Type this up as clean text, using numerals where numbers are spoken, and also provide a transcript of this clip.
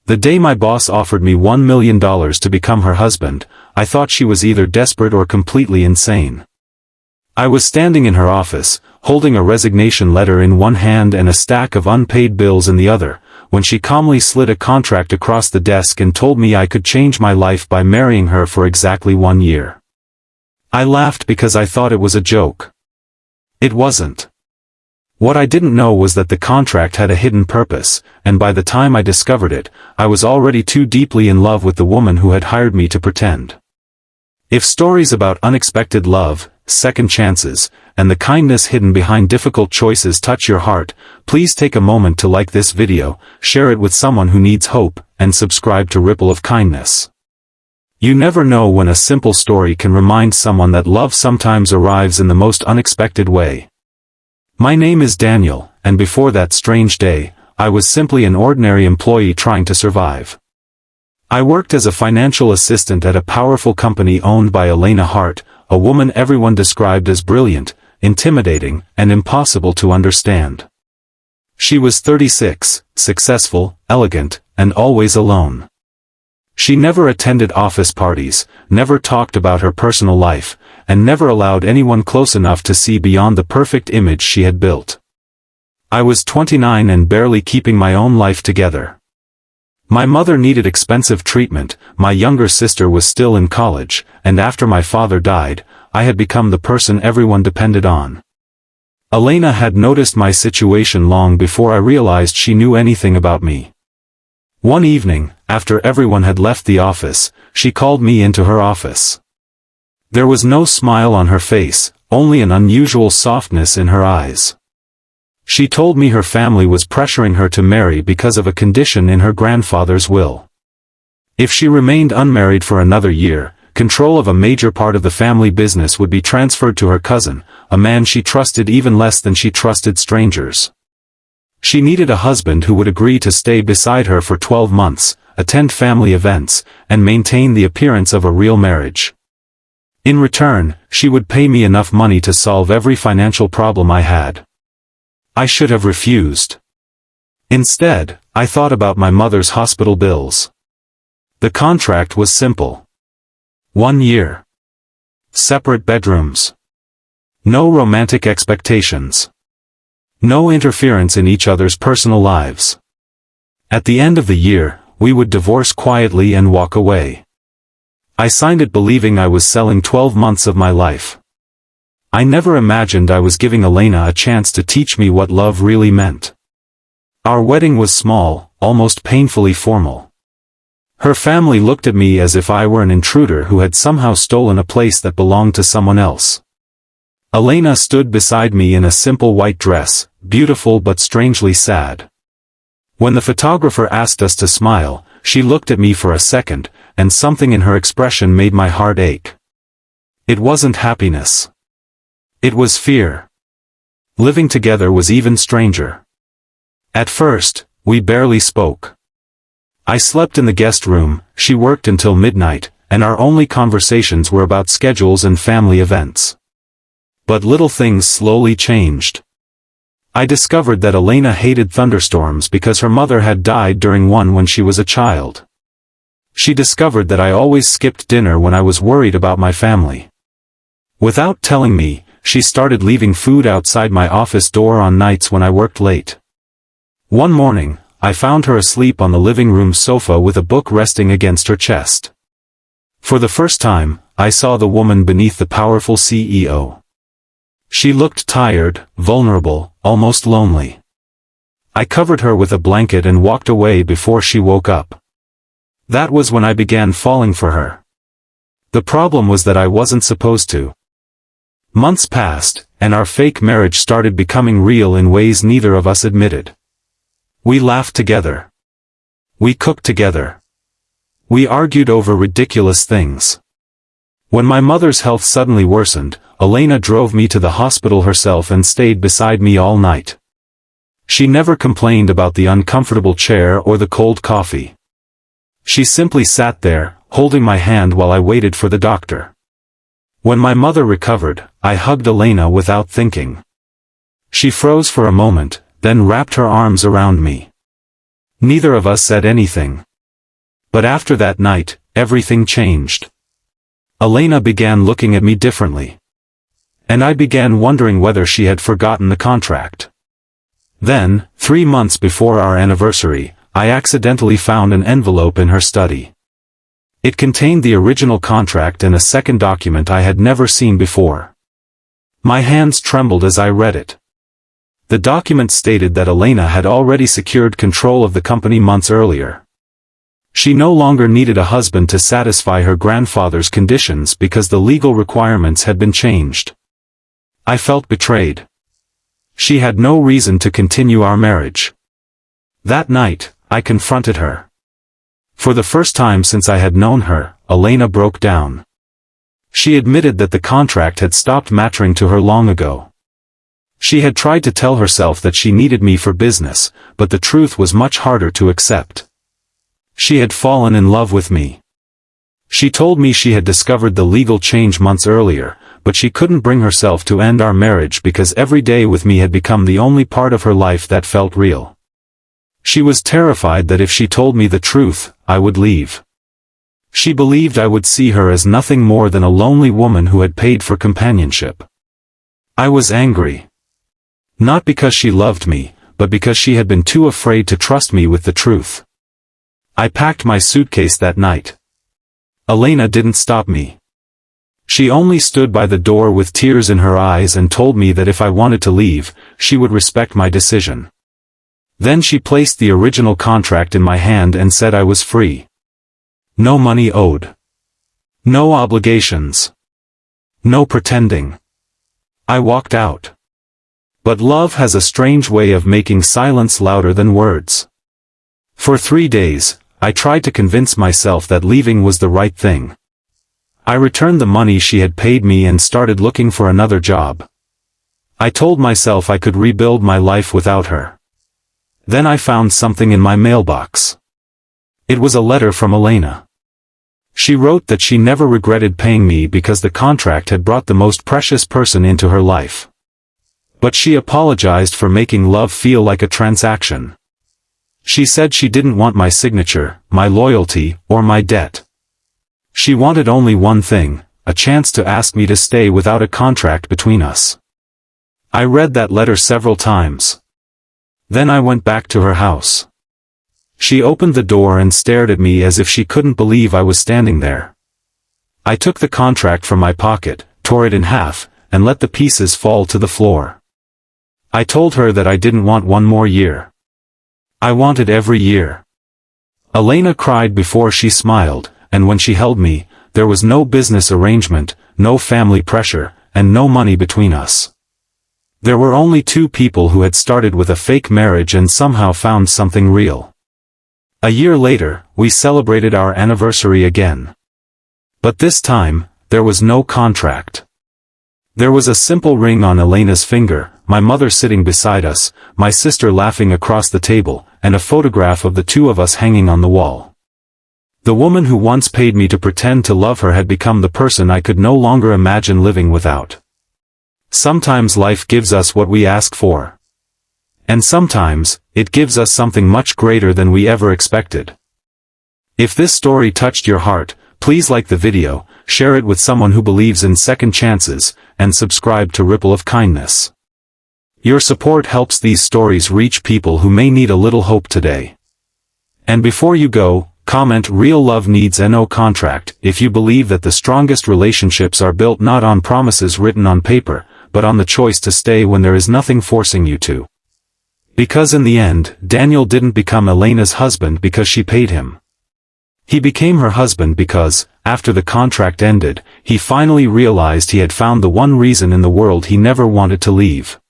The day my boss offered me $1 million to become her husband, I thought she was either desperate or completely insane. I was standing in her office, holding a resignation letter in one hand and a stack of unpaid bills in the other, when she calmly slid a contract across the desk and told me I could change my life by marrying her for exactly 1 year. I laughed because I thought it was a joke. It wasn't. What I didn't know was that the contract had a hidden purpose, and by the time I discovered it, I was already too deeply in love with the woman who had hired me to pretend. If stories about unexpected love, second chances, and the kindness hidden behind difficult choices touch your heart, please take a moment to like this video, share it with someone who needs hope, and subscribe to Ripple of Kindness. You never know when a simple story can remind someone that love sometimes arrives in the most unexpected way. My name is Daniel, and before that strange day, I was simply an ordinary employee trying to survive. I worked as a financial assistant at a powerful company owned by Elena Hart, a woman everyone described as brilliant, intimidating, and impossible to understand. She was 36, successful, elegant, and always alone. She never attended office parties, never talked about her personal life, and never allowed anyone close enough to see beyond the perfect image she had built. I was 29 and barely keeping my own life together. My mother needed expensive treatment, my younger sister was still in college, and after my father died, I had become the person everyone depended on. Elena had noticed my situation long before I realized she knew anything about me. One evening, after everyone had left the office, she called me into her office. There was no smile on her face, only an unusual softness in her eyes. She told me her family was pressuring her to marry because of a condition in her grandfather's will. If she remained unmarried for another year, control of a major part of the family business would be transferred to her cousin, a man she trusted even less than she trusted strangers. She needed a husband who would agree to stay beside her for 12 months, attend family events, and maintain the appearance of a real marriage. In return, she would pay me enough money to solve every financial problem I had. I should have refused. Instead, I thought about my mother's hospital bills. The contract was simple. 1 year. Separate bedrooms. No romantic expectations. No interference in each other's personal lives. At the end of the year, we would divorce quietly and walk away. I signed it believing I was selling 12 months of my life. I never imagined I was giving Elena a chance to teach me what love really meant. Our wedding was small, almost painfully formal. Her family looked at me as if I were an intruder who had somehow stolen a place that belonged to someone else. Elena stood beside me in a simple white dress, beautiful but strangely sad. When the photographer asked us to smile, she looked at me for a second, and something in her expression made my heart ache. It wasn't happiness. It was fear. Living together was even stranger. At first, we barely spoke. I slept in the guest room, she worked until midnight, and our only conversations were about schedules and family events. But little things slowly changed. I discovered that Elena hated thunderstorms because her mother had died during one when she was a child. She discovered that I always skipped dinner when I was worried about my family. Without telling me, she started leaving food outside my office door on nights when I worked late. One morning, I found her asleep on the living room sofa with a book resting against her chest. For the first time, I saw the woman beneath the powerful CEO. She looked tired, vulnerable, almost lonely. I covered her with a blanket and walked away before she woke up. That was when I began falling for her. The problem was that I wasn't supposed to. Months passed, and our fake marriage started becoming real in ways neither of us admitted. We laughed together. We cooked together. We argued over ridiculous things. When my mother's health suddenly worsened, Elena drove me to the hospital herself and stayed beside me all night. She never complained about the uncomfortable chair or the cold coffee. She simply sat there, holding my hand while I waited for the doctor. When my mother recovered, I hugged Elena without thinking. She froze for a moment, then wrapped her arms around me. Neither of us said anything. But after that night, everything changed. Elena began looking at me differently. And I began wondering whether she had forgotten the contract. Then, 3 months before our anniversary, I accidentally found an envelope in her study. It contained the original contract and a second document I had never seen before. My hands trembled as I read it. The document stated that Elena had already secured control of the company months earlier. She no longer needed a husband to satisfy her grandfather's conditions because the legal requirements had been changed. I felt betrayed. She had no reason to continue our marriage. That night, I confronted her. For the first time since I had known her, Elena broke down. She admitted that the contract had stopped mattering to her long ago. She had tried to tell herself that she needed me for business, but the truth was much harder to accept. She had fallen in love with me. She told me she had discovered the legal change months earlier, but she couldn't bring herself to end our marriage because every day with me had become the only part of her life that felt real. She was terrified that if she told me the truth, I would leave. She believed I would see her as nothing more than a lonely woman who had paid for companionship. I was angry. Not because she loved me, but because she had been too afraid to trust me with the truth. I packed my suitcase that night. Elena didn't stop me. She only stood by the door with tears in her eyes and told me that if I wanted to leave, she would respect my decision. Then she placed the original contract in my hand and said I was free. No money owed. No obligations. No pretending. I walked out. But love has a strange way of making silence louder than words. For 3 days, I tried to convince myself that leaving was the right thing. I returned the money she had paid me and started looking for another job. I told myself I could rebuild my life without her. Then I found something in my mailbox. It was a letter from Elena. She wrote that she never regretted paying me because the contract had brought the most precious person into her life. But she apologized for making love feel like a transaction. She said she didn't want my signature, my loyalty, or my debt. She wanted only one thing, a chance to ask me to stay without a contract between us. I read that letter several times. Then I went back to her house. She opened the door and stared at me as if she couldn't believe I was standing there. I took the contract from my pocket, tore it in half, and let the pieces fall to the floor. I told her that I didn't want one more year. I wanted every year. Elena cried before she smiled, and when she held me, there was no business arrangement, no family pressure, and no money between us. There were only 2 people who had started with a fake marriage and somehow found something real. A year later, we celebrated our anniversary again. But this time, there was no contract. There was a simple ring on Elena's finger, my mother sitting beside us, my sister laughing across the table, and a photograph of the 2 of us hanging on the wall. The woman who once paid me to pretend to love her had become the person I could no longer imagine living without. Sometimes life gives us what we ask for. And sometimes, it gives us something much greater than we ever expected. If this story touched your heart, please like the video, share it with someone who believes in second chances, and subscribe to Ripple of Kindness. Your support helps these stories reach people who may need a little hope today. And before you go, comment "Real love needs no contract" if you believe that the strongest relationships are built not on promises written on paper, but on the choice to stay when there is nothing forcing you to. Because in the end, Daniel didn't become Elena's husband because she paid him. He became her husband because, after the contract ended, he finally realized he had found the one reason in the world he never wanted to leave.